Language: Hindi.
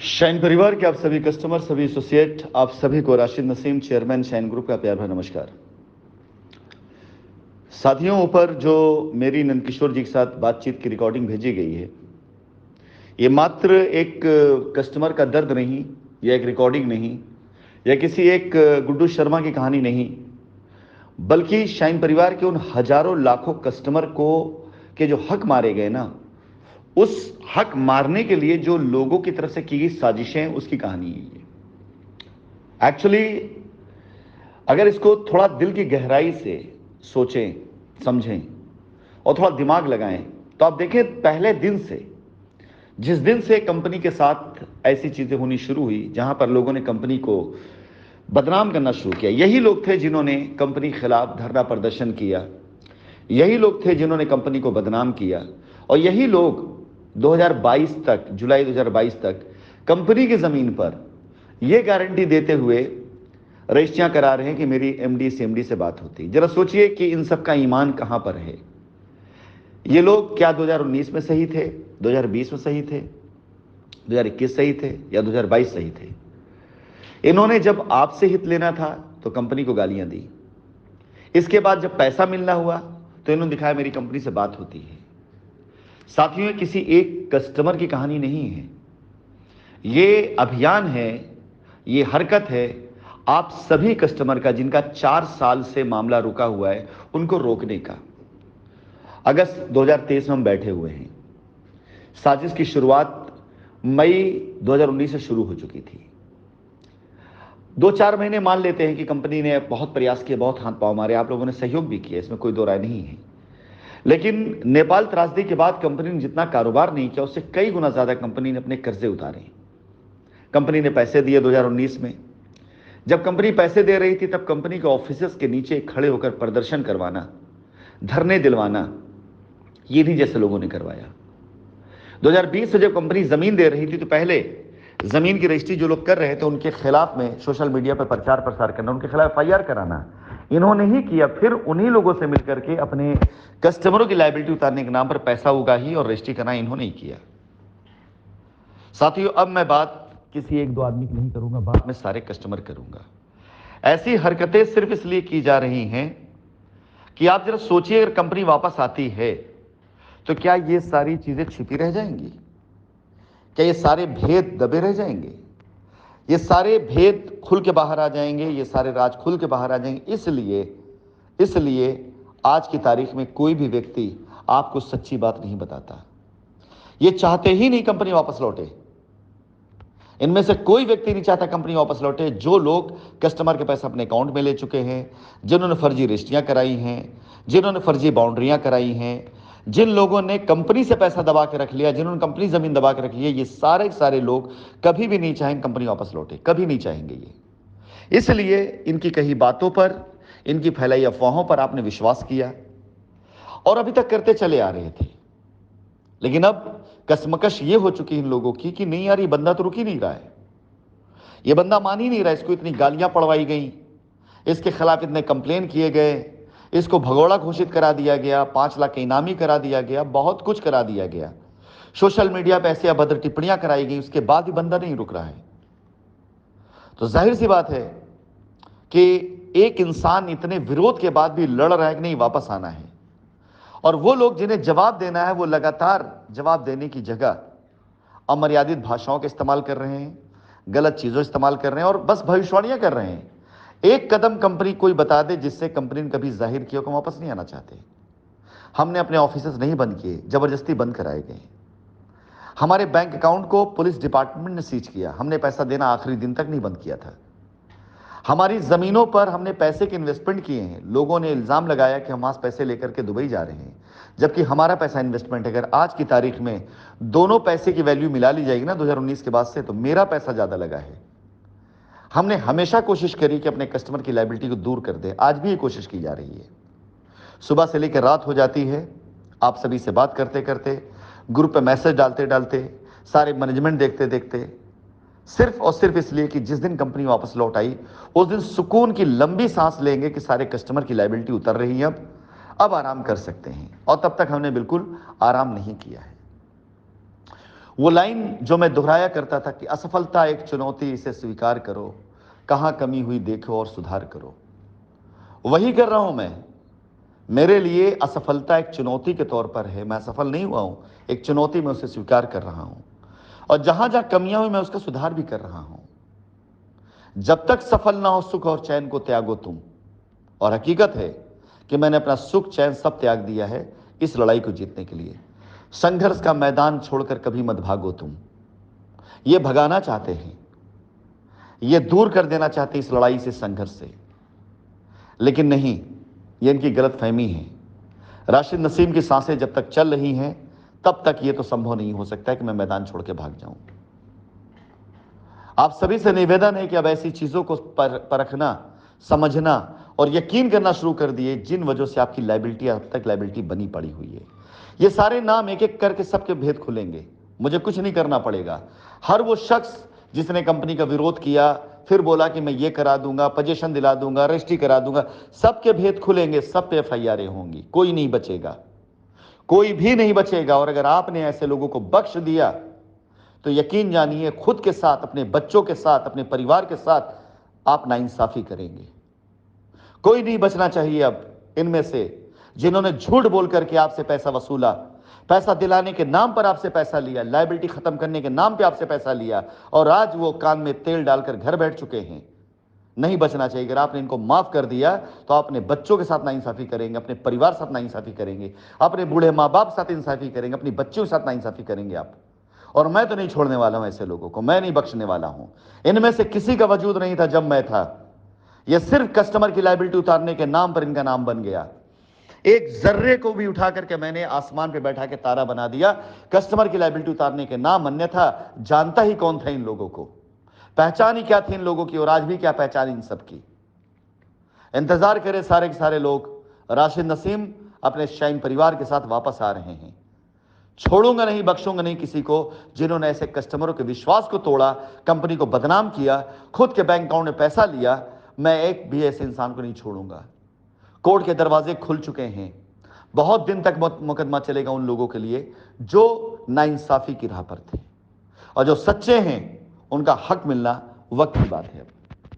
शाइन परिवार के आप सभी कस्टमर, सभी एसोसिएट, आप सभी को Rashid Naseem, chairman shine group का प्यार भरा नमस्कार। साथियों, ऊपर जो मेरी नंदकिशोर जी के साथ बातचीत की रिकॉर्डिंग भेजी गई है, ये मात्र एक कस्टमर का दर्द नहीं, यह एक रिकॉर्डिंग नहीं, यह किसी एक गुड्डू शर्मा की कहानी नहीं, बल्कि शाइन परिवार के उन हजारों लाखों कस्टमर को के जो हक मारे गए ना, उस हक मारने के लिए जो लोगों की तरफ से की गई साजिशें, उसकी कहानी है ये। एक्चुअली अगर इसको थोड़ा दिल की गहराई से सोचें, समझें और थोड़ा दिमाग लगाएं, तो आप देखें, पहले दिन से, जिस दिन से कंपनी के साथ ऐसी चीजें होनी शुरू हुई जहां पर लोगों ने कंपनी को बदनाम करना शुरू किया, यही लोग थे जिन्होंने कंपनी के खिलाफ धरना प्रदर्शन किया, यही लोग थे जिन्होंने कंपनी को बदनाम किया, और यही लोग 2022 तक, जुलाई 2022 तक कंपनी की जमीन पर यह गारंटी देते हुए रजिस्ट्रियां करा रहे हैं कि मेरी एमडी सीएमडी से बात होती। जरा सोचिए कि इन सब का ईमान कहां पर है। ये लोग क्या 2019 में सही थे, 2020 में सही थे, 2021 सही थे या 2022 सही थे? इन्होंने जब आपसे हित लेना था तो कंपनी को गालियां दी, इसके बाद जब पैसा मिलना हुआ तो इन्होंने दिखाया मेरी कंपनी से बात होती है। साथियों, ये किसी एक कस्टमर की कहानी नहीं है, ये अभियान है, ये हरकत है आप सभी कस्टमर का, जिनका 4 साल से मामला रुका हुआ है, उनको रोकने का। अगस्त 2023 में हम बैठे हुए हैं। साजिश की शुरुआत मई 2019 से शुरू हो चुकी थी। 2-4 महीने मान लेते हैं कि कंपनी ने बहुत प्रयास किए, बहुत हाथ पांव मारे, आप लोगों ने सहयोग भी किया, इसमें कोई दो राय नहीं है। लेकिन नेपाल त्रासदी के बाद कंपनी ने जितना कारोबार नहीं किया, उससे कई गुना ज्यादा कंपनी ने अपने कर्जे उतारे। कंपनी ने पैसे दिए 2019 में। जब कंपनी पैसे दे रही थी तब कंपनी के ऑफिसेस के नीचे खड़े होकर प्रदर्शन करवाना, धरने दिलवाना, ये नहीं जैसे लोगों ने करवाया। 2020 से जब कंपनी जमीन दे रही थी तो पहले जमीन की रजिस्ट्री जो लोग कर रहे थे उनके खिलाफ में सोशल मीडिया पर प्रचार प्रसार करना, उनके खिलाफ एफआईआर कराना, इन्होंने ही किया। फिर उन्हीं लोगों से मिलकर के अपने कस्टमरों की लायबिलिटी उतारने के नाम पर पैसा उगाही और रजिस्ट्री करना इन्होंने ही किया। साथियों, अब मैं बात किसी एक दो आदमी की नहीं करूंगा, बात मैं सारे कस्टमर करूंगा। ऐसी हरकतें सिर्फ इसलिए की जा रही हैं कि आप जरा सोचिए, अगर कंपनी वापस आती है तो क्या ये सारी चीजें छिपी रह जाएंगी? क्या ये सारे भेद दबे रह जाएंगे? ये सारे भेद खुल के बाहर आ जाएंगे, ये सारे राज खुल के बाहर आ जाएंगे। इसलिए आज की तारीख में कोई भी व्यक्ति आपको सच्ची बात नहीं बताता। ये चाहते ही नहीं कंपनी वापस लौटे। इनमें से कोई व्यक्ति नहीं चाहता कंपनी वापस लौटे। जो लोग कस्टमर के पैसे अपने अकाउंट में ले चुके हैं, जिन्होंने फर्जी रजिस्ट्रियां कराई हैं, जिन्होंने फर्जी बाउंड्रियां कराई हैं, जिन लोगों ने कंपनी से पैसा दबा के रख लिया, जिन्होंने कंपनी जमीन दबा के रख ली है, ये सारे लोग कभी भी नहीं चाहेंगे कंपनी वापस लौटे, कभी नहीं चाहेंगे ये। इसलिए इनकी कही बातों पर, इनकी फैलाई अफवाहों पर आपने विश्वास किया और अभी तक करते चले आ रहे थे। लेकिन अब कसमकश ये हो चुकी इन लोगों की कि नहीं यार, ये बंदा तो रुक ही नहीं रहा है, ये बंदा मान ही नहीं रहा। इसको इतनी गालियां पड़वाई गई, इसके खिलाफ इतने कंप्लेन किए गए, इसको भगोड़ा घोषित करा दिया गया, 5 लाख इनामी करा दिया गया, बहुत कुछ करा दिया गया, सोशल मीडिया पर ऐसी अभद्र टिप्पणियां कराई गई, उसके बाद भी बंदा नहीं रुक रहा है। तो जाहिर सी बात है कि एक इंसान इतने विरोध के बाद भी लड़ रहा है कि नहीं वापस आना है, और वो लोग जिन्हें जवाब देना है वो लगातार जवाब देने की जगह अमर्यादित भाषाओं का इस्तेमाल कर रहे हैं, गलत चीजों इस्तेमाल कर रहे हैं और बस भविष्यवाणियां कर रहे हैं। एक कदम कंपनी कोई बता दे जिससे कंपनी ने कभी जाहिर किया कि वापस नहीं आना चाहते। हमने अपने ऑफिसेस नहीं बंद किए, जबरदस्ती बंद कराए गए। हमारे बैंक अकाउंट को पुलिस डिपार्टमेंट ने सीज किया, हमने पैसा देना आखिरी दिन तक नहीं बंद किया था। हमारी जमीनों पर हमने पैसे के इन्वेस्टमेंट किए हैं। लोगों ने इल्जाम लगाया कि हम वहां पैसे लेकर के दुबई जा रहे हैं, जबकि हमारा पैसा इन्वेस्टमेंट है। अगर आज की तारीख में दोनों पैसे की वैल्यू मिला ली जाएगी ना 2019 के बाद से, तो मेरा पैसा ज्यादा लगा है। हमने हमेशा कोशिश करी कि अपने कस्टमर की लायबिलिटी को दूर कर दे, आज भी ये कोशिश की जा रही है। सुबह से लेकर रात हो जाती है, आप सभी से बात करते करते, ग्रुप पे मैसेज डालते डालते, सारे मैनेजमेंट देखते देखते, सिर्फ और सिर्फ इसलिए कि जिस दिन कंपनी वापस लौट आई उस दिन सुकून की लंबी सांस लेंगे कि सारे कस्टमर की लायबिलिटी उतर रही है, अब आराम कर सकते हैं। और तब तक हमने बिल्कुल आराम नहीं किया है। वो लाइन जो मैं दोहराया करता था कि असफलता एक चुनौती, इसे स्वीकार करो, कहां कमी हुई देखो और सुधार करो, वही कर रहा हूं मैं। मेरे लिए असफलता एक चुनौती के तौर पर है। मैं सफल नहीं हुआ हूं, एक चुनौती, मैं उसे स्वीकार कर रहा हूं, और जहां जहां कमियां हुई मैं उसका सुधार भी कर रहा हूं। जब तक सफल ना हो सुख और चैन को त्यागो तुम। और हकीकत है कि मैंने अपना सुख चैन सब त्याग दिया है इस लड़ाई को जीतने के लिए। संघर्ष का मैदान छोड़कर कभी मत भागो तुम। ये भगाना चाहते हैं, ये दूर कर देना चाहते हैं इस लड़ाई से, संघर्ष से, लेकिन नहीं, ये इनकी गलत फहमी है। राशिद नसीम की सांसें जब तक चल रही हैं तब तक ये तो संभव नहीं हो सकता है कि मैं मैदान छोड़ के भाग जाऊं। आप सभी से निवेदन है कि अब ऐसी चीजों को परखना, समझना और यकीन करना शुरू कर दिए जिन वजहों से आपकी लायबिलिटी अब तक लायबिलिटी बनी पड़ी हुई है। ये सारे नाम एक एक करके सबके भेद खुलेंगे, मुझे कुछ नहीं करना पड़ेगा। हर वो शख्स जिसने कंपनी का विरोध किया, फिर बोला कि मैं ये करा दूंगा, पोजीशन दिला दूंगा, रजिस्ट्री करा दूंगा, सबके भेद खुलेंगे, सब पे FIR होंगी, कोई नहीं बचेगा, कोई भी नहीं बचेगा। और अगर आपने ऐसे लोगों को बख्श दिया तो यकीन जानिए खुद के साथ, अपने बच्चों के साथ, अपने परिवार के साथ आप नाइंसाफी करेंगे। कोई नहीं बचना चाहिए अब इनमें से जिन्होंने झूठ बोल करके आपसे पैसा वसूला, पैसा दिलाने के नाम पर आपसे पैसा लिया, लायबिलिटी खत्म करने के नाम पे आपसे पैसा लिया, और आज वो कान में तेल डालकर घर बैठ चुके हैं। नहीं बचना चाहिए। अगर आपने इनको माफ कर दिया तो आप अपने बच्चों के साथ नाइंसाफी करेंगे, अपने परिवार के साथ नाइंसाफी करेंगे, अपने बूढ़े माँ बाप के साथ इंसाफी करेंगे, अपनी बच्चियों के साथ नाइंसाफी करेंगे आप। और मैं तो नहीं छोड़ने वाला हूं ऐसे लोगों को, मैं नहीं बख्शने वाला हूं। इनमें से किसी का वजूद नहीं था जब मैं था। यह सिर्फ कस्टमर की लायबिलिटी उतारने के नाम पर इनका नाम बन गया। एक जर्रे को भी उठा करके मैंने आसमान पे बैठा के तारा बना दिया कस्टमर की लायबिलिटी उतारने के नाम। अन्यथा जानता ही कौन था इन लोगों को, पहचान ही क्या थी इन लोगों की, और आज भी क्या पहचान इन सब की। इंतजार करें सारे के सारे लोग, राशिद नसीम अपने शाइन परिवार के साथ वापस आ रहे हैं। छोड़ूंगा नहीं, बख्शूंगा नहीं किसी को जिन्होंने ऐसे कस्टमरों के विश्वास को तोड़ा, कंपनी को बदनाम किया, खुद के बैंक अकाउंट में पैसा लिया। मैं एक भी ऐसे इंसान को नहीं छोड़ूंगा। कोर्ट के दरवाजे खुल चुके हैं, बहुत दिन तक मुकदमा चलेगा उन लोगों के लिए जो नाइंसाफी की राह पर थे, और जो सच्चे हैं उनका हक मिलना वक्त की बात है।